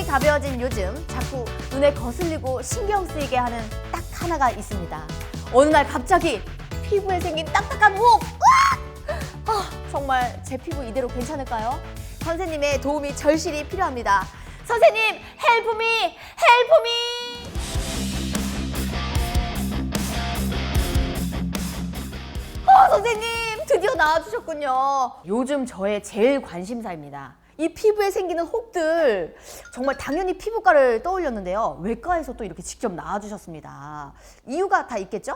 다 배워진 요즘 자꾸 눈에 거슬리고 신경 쓰이게 하는 딱 하나가 있습니다. 어느 날 갑자기 피부에 생긴 딱딱한 혹! 정말 제 피부 이대로 괜찮을까요? 선생님의 도움이 절실히 필요합니다. 선생님, 헬프 미! 헬프 미! 선생님, 드디어 나와주셨군요. 요즘 저의 제일 관심사입니다. 이 피부에 생기는 혹들, 정말 당연히 피부과를 떠올렸는데요. 외과에서 또 이렇게 직접 나와주셨습니다. 이유가 다 있겠죠?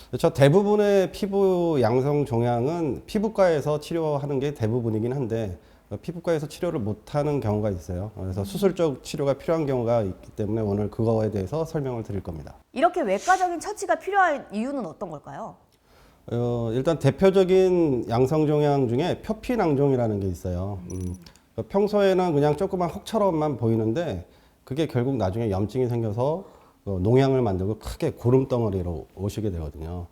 그렇죠. 대부분의 피부 양성 종양은 피부과에서 치료하는 게 대부분이긴 한데 피부과에서 치료를 못하는 경우가 있어요. 그래서 수술적 치료가 필요한 경우가 있기 때문에 오늘 그거에 대해서 설명을 드릴 겁니다. 이렇게 외과적인 처치가 필요한 이유는 어떤 걸까요? 일단 대표적인 양성 종양 중에 표피낭종이라는 게 있어요. 평소에는 그냥 조그만 혹처럼만 보이는데 그게 결국 나중에 염증이 생겨서 농양을 만들고 크게 고름덩어리로 오시게 되거든요.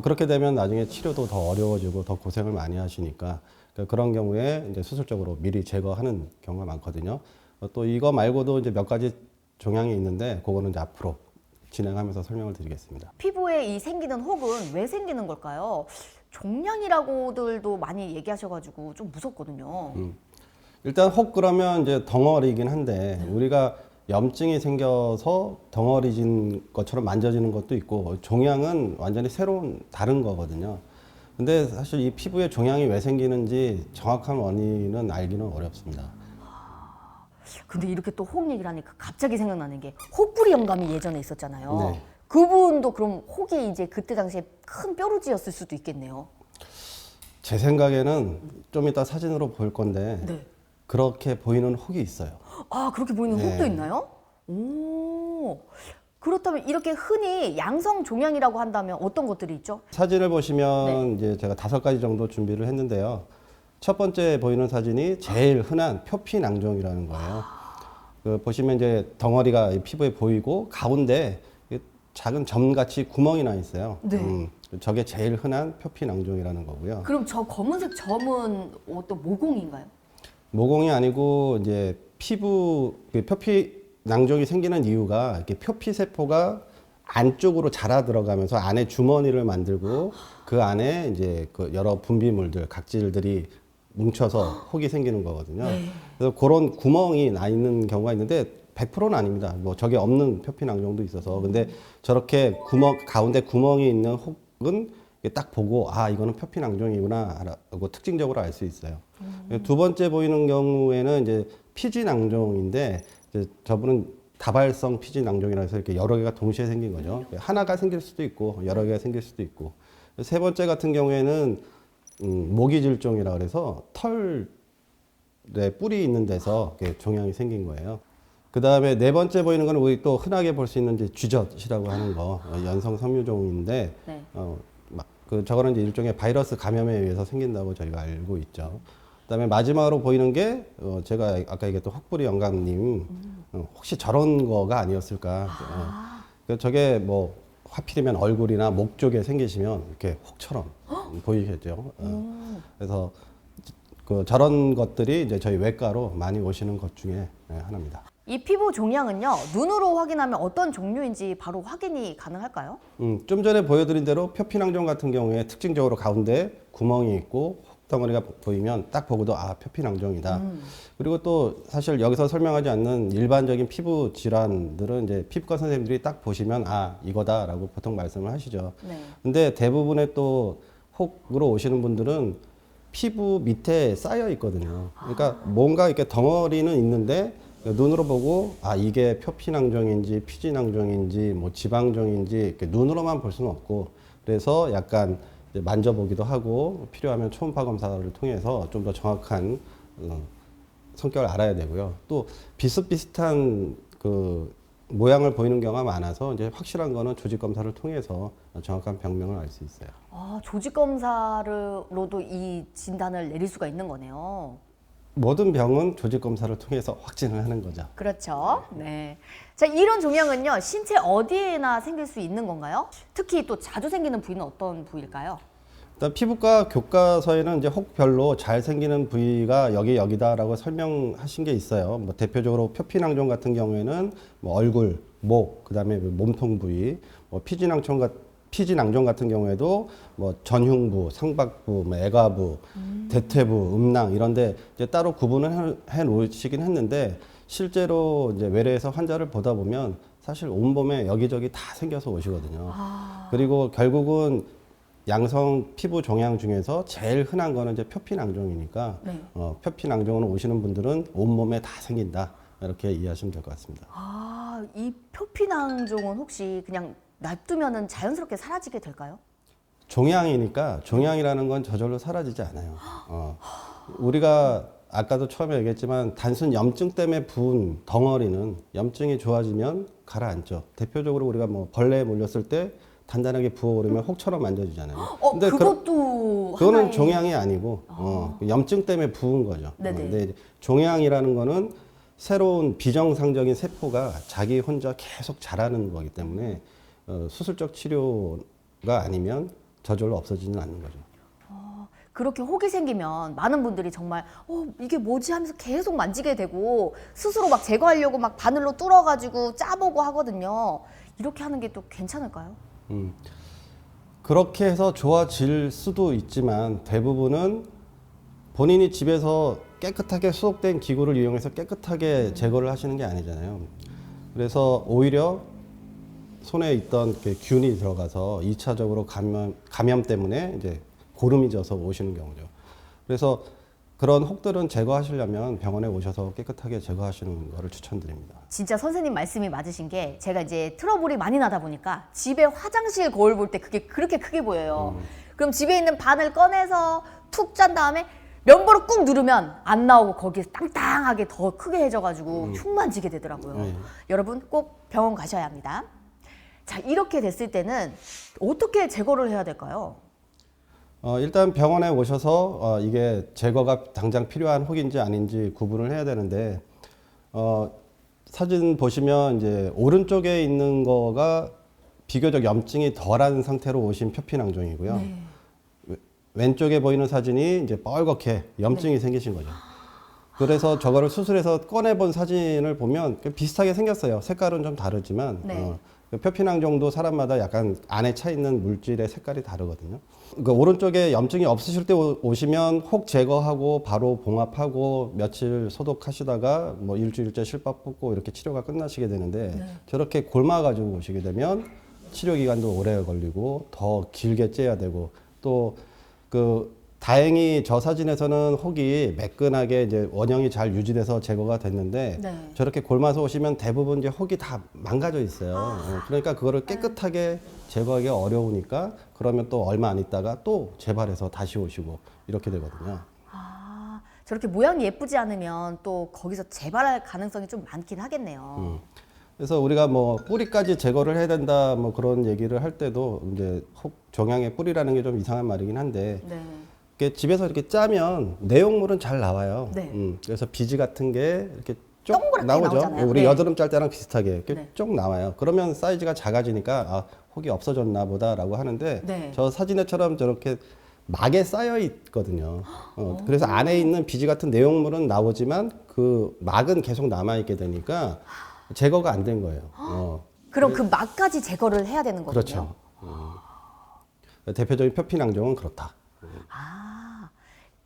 그렇게 되면 나중에 치료도 더 어려워지고 더 고생을 많이 하시니까 그런 경우에 이제 수술적으로 미리 제거하는 경우가 많거든요. 또 이거 말고도 이제 몇 가지 종양이 있는데 그거는 이제 앞으로 진행하면서 설명을 드리겠습니다. 피부에 이 생기는 혹은 왜 생기는 걸까요? 종양이라고들도 많이 얘기하셔가지고 좀 무섭거든요. 일단 혹 그러면 이제 덩어리이긴 한데 우리가 염증이 생겨서 덩어리진 것처럼 만져지는 것도 있고 종양은 완전히 새로운 다른 거거든요. 근데 사실 이 피부에 종양이 왜 생기는지 정확한 원인은 알기는 어렵습니다. 근데 이렇게 또 혹 얘기를 하니까 갑자기 생각나는 게 혹부리 영감이 예전에 있었잖아요. 네. 그분도 그럼 혹이 이제 그때 당시에 큰 뾰루지였을 수도 있겠네요. 제 생각에는 좀 이따 사진으로 볼 건데 네. 그렇게 보이는 혹이 있어요. 아, 그렇게 보이는 네. 혹도 있나요? 오. 그렇다면 이렇게 흔히 양성 종양이라고 한다면 어떤 것들이 있죠? 사진을 보시면 이제 제가 5가지 정도 준비를 했는데요. 첫 번째 보이는 사진이 제일 흔한 표피낭종이라는 거예요. 보시면 이제 덩어리가 피부에 보이고 가운데 작은 점같이 구멍이 나 있어요. 네. 저게 제일 흔한 표피낭종이라는 거고요. 그럼 저 검은색 점은 어떤 모공인가요? 모공이 아니고 이제 피부 표피낭종이 생기는 이유가 이렇게 표피세포가 안쪽으로 자라 들어가면서 안에 주머니를 만들고 그 안에 이제 그 여러 분비물들, 각질들이 뭉쳐서 혹이 생기는 거거든요. 그래서 그런 구멍이 나 있는 경우가 있는데 100%는 아닙니다. 뭐 저게 없는 표피낭종도 있어서. 근데 저렇게 가운데 구멍이 있는 혹은 딱 보고 아 이거는 표피낭종이구나 라고 특징적으로 알 수 있어요. 두 번째 보이는 경우에는 이제 피지낭종인데 이제 저분은 다발성 피지낭종이라 해서 이렇게 여러 개가 동시에 생긴 거죠. 하나가 생길 수도 있고 여러 개가 생길 수도 있고. 세 번째 같은 경우에는 모기질종이라 그래서 털에 뿔이 있는 데서 이렇게 종양이 생긴 거예요. 그 다음에 네 번째 보이는 건 우리 또 흔하게 볼 수 있는 이제 쥐젖이라고 하는 거, 연성 섬유종인데, 네. 저거는 이제 일종의 바이러스 감염에 의해서 생긴다고 저희가 알고 있죠. 그 다음에 마지막으로 보이는 게, 제가 아까 얘기했던 혹부리 영감님, 혹시 저런 거가 아니었을까. 저게 뭐, 하필이면 얼굴이나 목 쪽에 생기시면 이렇게 혹처럼 보이겠죠. 그래서 저런 것들이 이제 저희 외과로 많이 오시는 것 중에 하나입니다. 이 피부 종양은요, 눈으로 확인하면 어떤 종류인지 바로 확인이 가능할까요? 좀 전에 보여드린 대로 표피낭종 같은 경우에 특징적으로 가운데 구멍이 있고 혹덩어리가 보이면 딱 보고도 아 표피낭종이다. 그리고 또 사실 여기서 설명하지 않는 일반적인 피부 질환들은 이제 피부과 선생님들이 딱 보시면 아 이거다라고 보통 말씀을 하시죠. 네. 근데 대부분의 또 혹으로 오시는 분들은 피부 밑에 쌓여 있거든요. 그러니까 뭔가 이렇게 덩어리는 있는데 눈으로 보고 아 이게 표피낭종인지 피지낭종인지 뭐 지방종인지 이렇게 눈으로만 볼 수는 없고 그래서 약간 이제 만져보기도 하고 필요하면 초음파 검사를 통해서 좀 더 정확한 성격을 알아야 되고요. 또 비슷비슷한 그 모양을 보이는 경우가 많아서 이제 확실한 거는 조직 검사를 통해서 정확한 병명을 알 수 있어요. 아, 조직 검사로도 이 진단을 내릴 수가 있는 거네요. 모든 병은 조직 검사를 통해서 확진을 하는 거죠. 그렇죠. 네. 자, 이런 종양은요, 신체 어디에나 생길 수 있는 건가요? 특히 또 자주 생기는 부위는 어떤 부위일까요? 일단 피부과 교과서에는 이제 혹별로 잘 생기는 부위가 여기다라고 설명하신 게 있어요. 뭐 대표적으로 표피낭종 같은 경우에는 뭐 얼굴, 목, 그다음에 몸통 부위, 뭐 피지낭종 같은 경우에도 뭐 전흉부, 상박부, 뭐 애가부, 대퇴부, 음낭 이런데 이제 따로 구분을 해 놓으시긴 했는데 실제로 이제 외래에서 환자를 보다 보면 사실 온몸에 여기저기 다 생겨서 오시거든요. 그리고 결국은 양성 피부 종양 중에서 제일 흔한 거는 이제 표피낭종이니까 네. 표피낭종으로 오시는 분들은 온몸에 다 생긴다 이렇게 이해하시면 될 것 같습니다. 아, 이 표피낭종은 혹시 그냥 놔두면은 자연스럽게 사라지게 될까요? 종양이니까 종양이라는 건 저절로 사라지지 않아요. 우리가 아까도 처음에 얘기했지만 단순 염증 때문에 부은 덩어리는 염증이 좋아지면 가라앉죠. 대표적으로 우리가 뭐 벌레에 물렸을 때 단단하게 부어오르면 혹처럼 만져지잖아요. 그것도 그거는 하나의... 종양이 아니고 염증 때문에 부은 거죠. 네네. 근데 이제 종양이라는 거는 새로운 비정상적인 세포가 자기 혼자 계속 자라는 거기 때문에 수술적 치료가 아니면 저절로 없어지는 않는 거죠. 그렇게 혹이 생기면 많은 분들이 정말 이게 뭐지 하면서 계속 만지게 되고 스스로 막 제거하려고 막 바늘로 뚫어가지고 짜보고 하거든요. 이렇게 하는 게 또 괜찮을까요? 그렇게 해서 좋아질 수도 있지만 대부분은 본인이 집에서 깨끗하게 수독된 기구를 이용해서 깨끗하게 제거를 하시는 게 아니잖아요. 그래서 오히려 손에 있던 균이 들어가서 2차적으로 감염 때문에 이제 고름이 져서 오시는 경우죠. 그래서 그런 혹들은 제거하시려면 병원에 오셔서 깨끗하게 제거하시는 거를 추천드립니다. 진짜 선생님 말씀이 맞으신 게 제가 이제 트러블이 많이 나다 보니까 집에 화장실 거울 볼 때 그게 그렇게 크게 보여요. 그럼 집에 있는 바늘 꺼내서 툭 짠 다음에 면보로 꾹 누르면 안 나오고 거기에 땅땅하게 더 크게 해져가지고 흉 만지게 되더라고요. 여러분 꼭 병원 가셔야 합니다. 자, 이렇게 됐을 때는 어떻게 제거를 해야 될까요? 일단 병원에 오셔서 이게 제거가 당장 필요한 혹인지 아닌지 구분을 해야 되는데 사진 보시면 이제 오른쪽에 있는 거가 비교적 염증이 덜한 상태로 오신 표피낭종이고요. 네. 왼쪽에 보이는 사진이 이제 뻘겋게 염증이 생기신 거죠. 그래서 저거를 수술해서 꺼내본 사진을 보면 비슷하게 생겼어요. 색깔은 좀 다르지만 네. 표피낭종도 사람마다 약간 안에 차 있는 물질의 색깔이 다르거든요. 그 오른쪽에 염증이 없으실 때 오시면 혹 제거하고 바로 봉합하고 며칠 소독하시다가 뭐 일주일째 실밥 뽑고 이렇게 치료가 끝나시게 되는데 저렇게 골마가지고 오시게 되면 치료 기간도 오래 걸리고 더 길게 째야 되고 또 다행히 저 사진에서는 혹이 매끈하게 이제 원형이 잘 유지돼서 제거가 됐는데 네. 저렇게 골마서 오시면 대부분 이제 혹이 다 망가져 있어요. 그러니까 그거를 깨끗하게 제거하기 어려우니까 그러면 또 얼마 안 있다가 또 재발해서 다시 오시고 이렇게 되거든요. 저렇게 모양이 예쁘지 않으면 또 거기서 재발할 가능성이 좀 많긴 하겠네요. 그래서 우리가 뭐 뿌리까지 제거를 해야 된다 뭐 그런 얘기를 할 때도 이제 혹 종양의 뿌리라는 게 좀 이상한 말이긴 한데 네. 이렇게 집에서 이렇게 짜면 내용물은 잘 나와요. 네. 그래서 비지 같은 게 이렇게 쭉 동그랗게 나오죠. 나오잖아요. 우리 네. 여드름 짤 때랑 비슷하게 이렇게 네. 쭉 나와요. 그러면 사이즈가 작아지니까 혹이 없어졌나 보다라고 하는데 네. 저 사진에처럼 저렇게 막에 쌓여 있거든요. 그래서 안에 있는 비지 같은 내용물은 나오지만 그 막은 계속 남아 있게 되니까 제거가 안 된 거예요. 그럼 그 막까지 제거를 해야 되는 거군요. 그렇죠. 대표적인 표피낭종은 그렇다.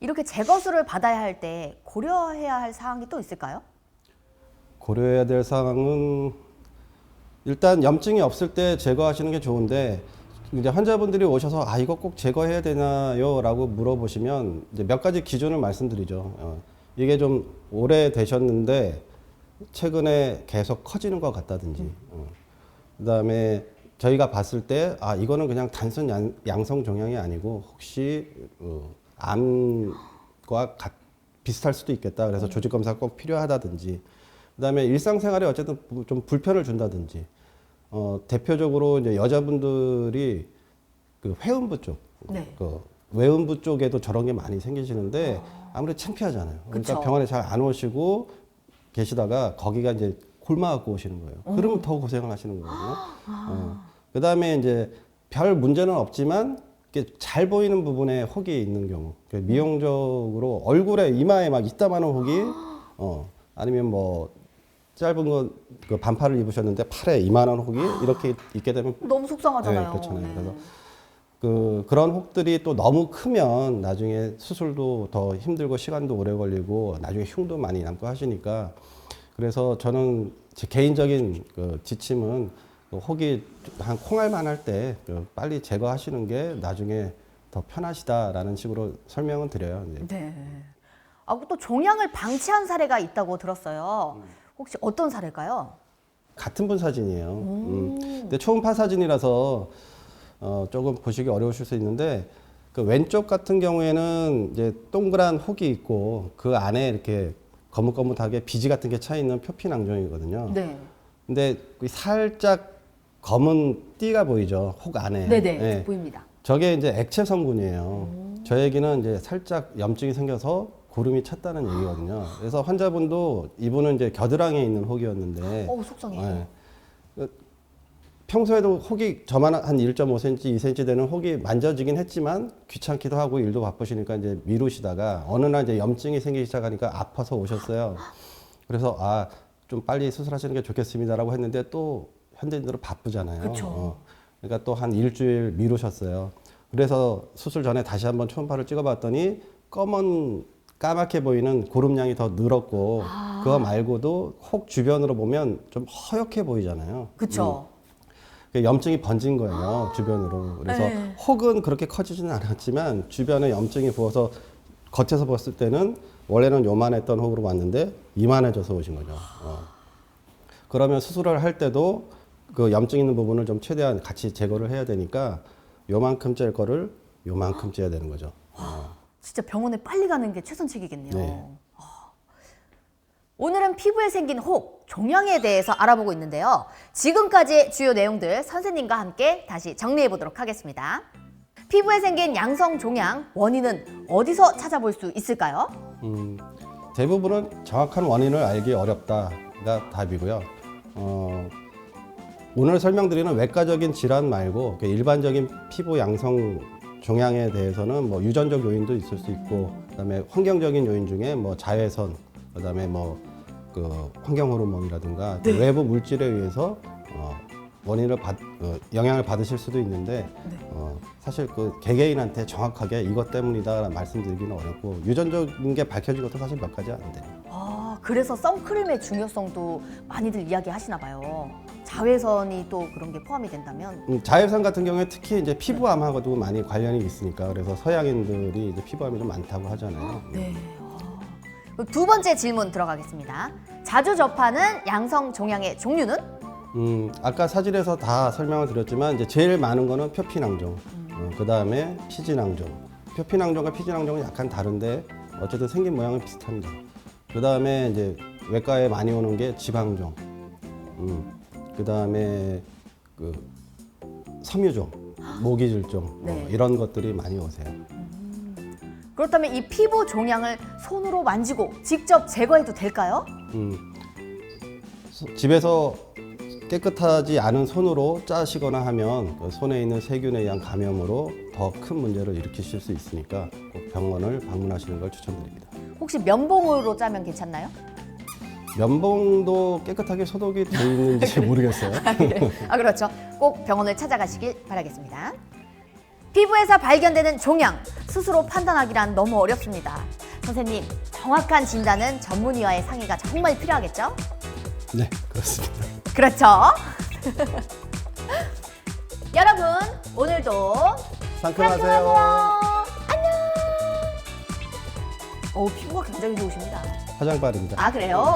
이렇게 제거술을 받아야 할 때 고려해야 할 사항이 또 있을까요? 고려해야 될 사항은 일단 염증이 없을 때 제거하시는 게 좋은데 이제 환자분들이 오셔서 이거 꼭 제거해야 되나요?라고 물어보시면 이제 몇 가지 기준을 말씀드리죠. 이게 좀 오래 되셨는데 최근에 계속 커지는 것 같다든지, 그다음에 저희가 봤을 때 이거는 그냥 단순 양성 종양이 아니고 혹시 암과 비슷할 수도 있겠다. 그래서 조직 검사가 꼭 필요하다든지, 그다음에 일상생활에 어쨌든 좀 불편을 준다든지, 대표적으로 이제 여자분들이 그 회음부 쪽, 네. 그 외음부 쪽에도 저런 게 많이 생기시는데 아무래도 창피하잖아요. 그러니까 그쵸. 병원에 잘 안 오시고 계시다가 거기가 이제 골마갖고 오시는 거예요. 그러면 더 고생을 하시는 거거든요. 그다음에 이제 별 문제는 없지만 이렇게 잘 보이는 부분에 혹이 있는 경우, 그러니까 미용적으로 얼굴에 이마에 막 이따만한 혹이, 아니면 뭐 짧은 그 반팔을 입으셨는데 팔에 이만한 혹이 이렇게 있게 되면 너무 속상하잖아요. 네, 그렇잖아요. 네. 그래서 그런 혹들이 또 너무 크면 나중에 수술도 더 힘들고 시간도 오래 걸리고 나중에 흉도 많이 남고 하시니까 그래서 저는 제 개인적인 그 지침은 그 혹이 한 콩알만 할 때 빨리 제거하시는 게 나중에 더 편하시다라는 식으로 설명은 드려요. 이제. 네. 아, 또 종양을 방치한 사례가 있다고 들었어요. 혹시 어떤 사례일까요? 같은 분 사진이에요. 근데 초음파 사진이라서 조금 보시기 어려우실 수 있는데 그 왼쪽 같은 경우에는 이제 동그란 혹이 있고 그 안에 이렇게 거뭇거뭇하게 비지 같은 게 차 있는 표피낭종이거든요. 네. 근데 그 살짝 검은 띠가 보이죠. 혹 안에. 네네. 네. 보입니다. 저게 이제 액체 성분이에요. 저에게는 이제 살짝 염증이 생겨서 고름이 찼다는 얘기거든요. 그래서 환자분도 이분은 이제 겨드랑이에 있는 혹이었는데 속상해. 네. 평소에도 혹이 저만 한 1.5cm, 2cm 되는 혹이 만져지긴 했지만 귀찮기도 하고 일도 바쁘시니까 이제 미루시다가 어느 날 이제 염증이 생기기 시작하니까 아파서 오셨어요. 그래서 좀 빨리 수술하시는 게 좋겠습니다라고 했는데 또 현대인들은 바쁘잖아요. 그쵸. 그러니까 또 한 일주일 미루셨어요. 그래서 수술 전에 다시 한번 초음파를 찍어봤더니 까맣게 보이는 고름량이 더 늘었고 그거 말고도 혹 주변으로 보면 좀 허옇게 보이잖아요. 그쵸. 염증이 번진 거예요, 주변으로. 그래서 네. 혹은 그렇게 커지지는 않았지만 주변에 염증이 부어서 겉에서 봤을 때는 원래는 요만했던 혹으로 왔는데 이만해져서 오신 거죠. 그러면 수술을 할 때도 그 염증 있는 부분을 좀 최대한 같이 제거를 해야 되니까 요만큼 짤 거를 요만큼 째야 되는 거죠. 진짜 병원에 빨리 가는 게 최선책이겠네요. 네. 오늘은 피부에 생긴 혹, 종양에 대해서 알아보고 있는데요. 지금까지의 주요 내용들 선생님과 함께 다시 정리해 보도록 하겠습니다. 피부에 생긴 양성 종양, 원인은 어디서 찾아볼 수 있을까요? 대부분은 정확한 원인을 알기 어렵다가 답이고요. 오늘 설명드리는 외과적인 질환 말고 일반적인 피부 양성 종양에 대해서는 뭐 유전적 요인도 있을 수 있고, 그다음에 환경적인 요인 중에 뭐 자외선, 그다음에 뭐 그 환경 호르몬이라든가 네. 외부 물질에 의해서 영향을 받으실 수도 있는데 사실 그 개개인한테 정확하게 이것 때문이다라는 말씀드리기는 어렵고 유전적인 게 밝혀진 것도 사실 몇 가지 안 돼요. 그래서 선크림의 중요성도 많이들 이야기하시나 봐요. 자외선이 또 그런 게 포함이 된다면 자외선 같은 경우에 특히 이제 피부암하고도 많이 관련이 있으니까 그래서 서양인들이 이제 피부암이 좀 많다고 하잖아요. 네. 두 번째 질문 들어가겠습니다. 자주 접하는 양성 종양의 종류는? 아까 사진에서 다 설명을 드렸지만 이제 제일 많은 거는 표피낭종, 그 다음에 피지낭종. 표피낭종과 피지낭종은 약간 다른데 어쨌든 생긴 모양은 비슷합니다. 그 다음에 이제 외과에 많이 오는 게 지방종, 그 다음에 그 섬유종, 모기질종 네. 이런 것들이 많이 오세요. 그렇다면 이 피부 종양을 손으로 만지고 직접 제거해도 될까요? 집에서 깨끗하지 않은 손으로 짜시거나 하면 그 손에 있는 세균에 의한 감염으로 더 큰 문제를 일으키실 수 있으니까 꼭 병원을 방문하시는 걸 추천드립니다. 혹시 면봉으로 짜면 괜찮나요? 면봉도 깨끗하게 소독이 되어 있는지 모르겠어요. 그렇죠. 꼭 병원을 찾아가시길 바라겠습니다. 피부에서 발견되는 종양, 스스로 판단하기란 너무 어렵습니다. 선생님, 정확한 진단은 전문의와의 상의가 정말 필요하겠죠? 네, 그렇습니다. 그렇죠. 여러분, 오늘도 상큼하세요. 안녕. 피부가 굉장히 좋으십니다. 화장발입니다. 그래요?